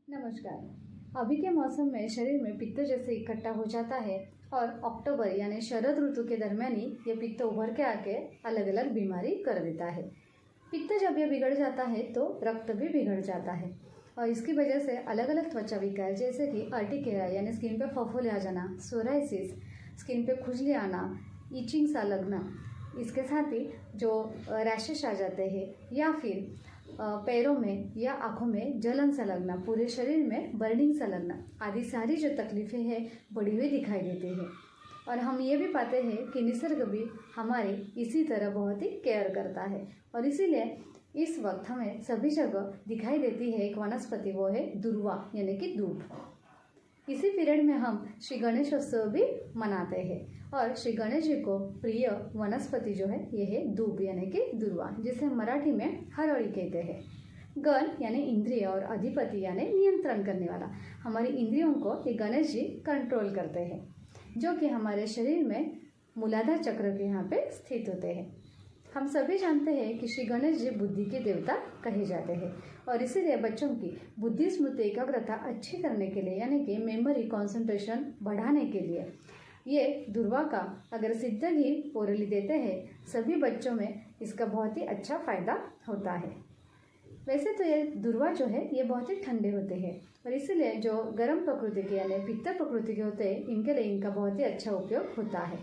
नमस्कार। अभी के मौसम में शरीर में पित्त जैसे इकट्ठा हो जाता है और अक्टूबर यानी शरद ऋतु के दरमियान ही ये पित्त उभर के आके अलग अलग बीमारी कर देता है। पित्त जब ये बिगड़ जाता है तो रक्त भी बिगड़ जाता है और इसकी वजह से अलग अलग त्वचा विकार जैसे कि अर्टिकेरा यानी स्किन पे फफोले आ जाना, सोराइसिस, स्किन पे खुजली आना, इचिंग सा लगना, इसके साथ ही जो रैशेस आ जाते हैं या फिर पैरों में या आँखों में जलन सा लगना, पूरे शरीर में बर्निंग सा लगना आदि सारी जो तकलीफ़ें हैं बढ़ी हुई दिखाई देती हैं। और हम ये भी पाते हैं कि निसर्ग भी हमारी इसी तरह बहुत ही केयर करता है और इसीलिए इस वक्त हमें सभी जगह दिखाई देती है एक वनस्पति, वो है दुर्वा यानी कि दूब। इसी पीरियड में हम श्री गणेश उत्सव भी मनाते हैं और श्री गणेश जी को प्रिय वनस्पति जो है ये है दूब यानी कि दुर्वा, जिसे मराठी में हरड़ी कहते हैं। गण यानी इंद्रिय और अधिपति यानी नियंत्रण करने वाला। हमारी इंद्रियों को ये गणेश जी कंट्रोल करते हैं, जो कि हमारे शरीर में मूलाधार चक्र के यहाँ पे स्थित होते हैं। हम सभी जानते हैं कि श्री गणेश जी बुद्धि के देवता कहे जाते हैं और इसीलिए बच्चों की बुद्धि स्मृति एकाग्रता अच्छी करने के लिए यानी कि मेमोरी कंसंट्रेशन बढ़ाने के लिए ये दुर्वा का अगर सिद्ध घी ओरली देते हैं सभी बच्चों में इसका बहुत ही अच्छा फायदा होता है। वैसे तो ये दुर्वा जो है ये बहुत ही ठंडे होते हैं और इसीलिए जो गर्म प्रकृति के यानी पित्त प्रकृति के होते हैं इनके लिए इनका बहुत ही अच्छा उपयोग होता है।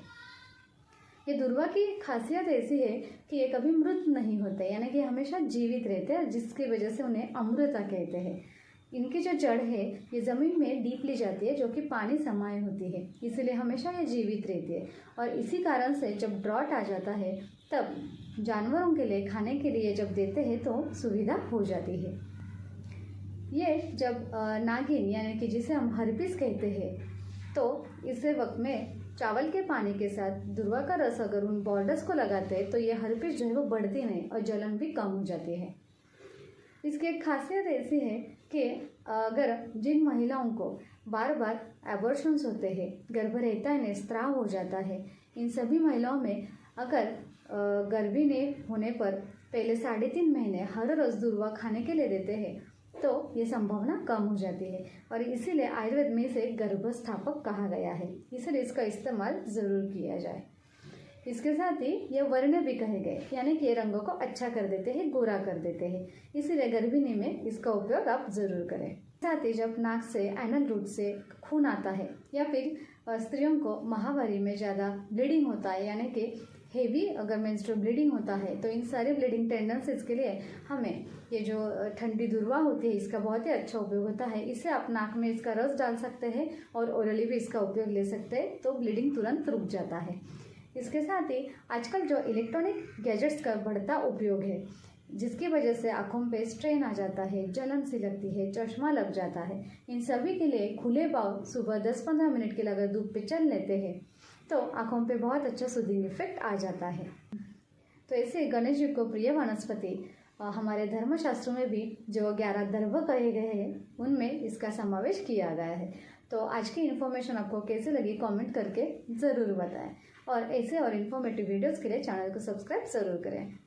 ये दुर्वा की खासियत ऐसी है कि ये कभी मृत नहीं होते यानी कि हमेशा जीवित रहते हैं, जिसकी वजह से उन्हें अमृता कहते हैं। इनकी जो जड़ है ये ज़मीन में डीपली जाती है जो कि पानी समाये होती है, इसीलिए हमेशा ये जीवित रहती है। और इसी कारण से जब ड्रॉट आ जाता है तब जानवरों के लिए खाने के लिए जब देते हैं तो सुविधा हो जाती है। ये जब नागिन यानी कि जिसे हम हर्पिस कहते हैं तो इसे वक्त में चावल के पानी के साथ दुर्वा का रस अगर उन बॉर्डर्स को लगाते हैं तो ये हर्पिस जो है वो बढ़ती नहीं और जलन भी कम हो जाती है। इसकी एक खासियत ऐसी है कि अगर जिन महिलाओं को बार बार एबॉर्शंस होते हैं, गर्भ रहता है, स्त्राव हो जाता है, इन सभी महिलाओं में अगर गर्भिणी होने पर पहले 3.5 महीने हर रोज़ दुर्वा खाने के लिए देते हैं तो ये संभावना कम हो जाती है और इसीलिए आयुर्वेद में इसे गर्भस्थापक कहा गया है, इसलिए इसका इस्तेमाल ज़रूर किया जाए। इसके साथ ही ये वर्ण भी कहे गए यानी कि रंगों को अच्छा कर देते हैं, गोरा कर देते हैं, इसीलिए गर्भिणी में इसका उपयोग आप ज़रूर करें। साथ ही जब नाक से एनल रूट से खून आता है या फिर स्त्रियों को माहवारी में ज़्यादा ब्लीडिंग होता है यानी कि हेवी अगर मेंस्ट्रुअल ब्लीडिंग होता है तो इन सारे ब्लीडिंग टेंडेंसीज के लिए हमें ये जो ठंडी दुर्वा होती है इसका बहुत ही अच्छा उपयोग होता है। इसे आप नाक में इसका रस डाल सकते हैं और ओरली भी इसका उपयोग ले सकते हैं तो ब्लीडिंग तुरंत रुक जाता है। इसके साथ ही आजकल जो इलेक्ट्रॉनिक गैजेट्स का बढ़ता उपयोग है जिसकी वजह से आँखों पे स्ट्रेन आ जाता है, जलन सी लगती है, चश्मा लग जाता है, इन सभी के लिए खुले पाँव सुबह 10-15 मिनट के लिए अगर धूप पे चल लेते हैं तो आँखों पे बहुत अच्छा सूदिंग इफेक्ट आ जाता है। तो ऐसे गणेश जी को प्रिय वनस्पति हमारे धर्मशास्त्रों में भी जो 11 दर्भ कहे गए हैं उनमें इसका समावेश किया गया है। तो आज की इन्फॉर्मेशन आपको कैसे लगी कमेंट करके ज़रूर बताएं और ऐसे और इन्फॉर्मेटिव वीडियोज़ के लिए चैनल को सब्सक्राइब ज़रूर करें।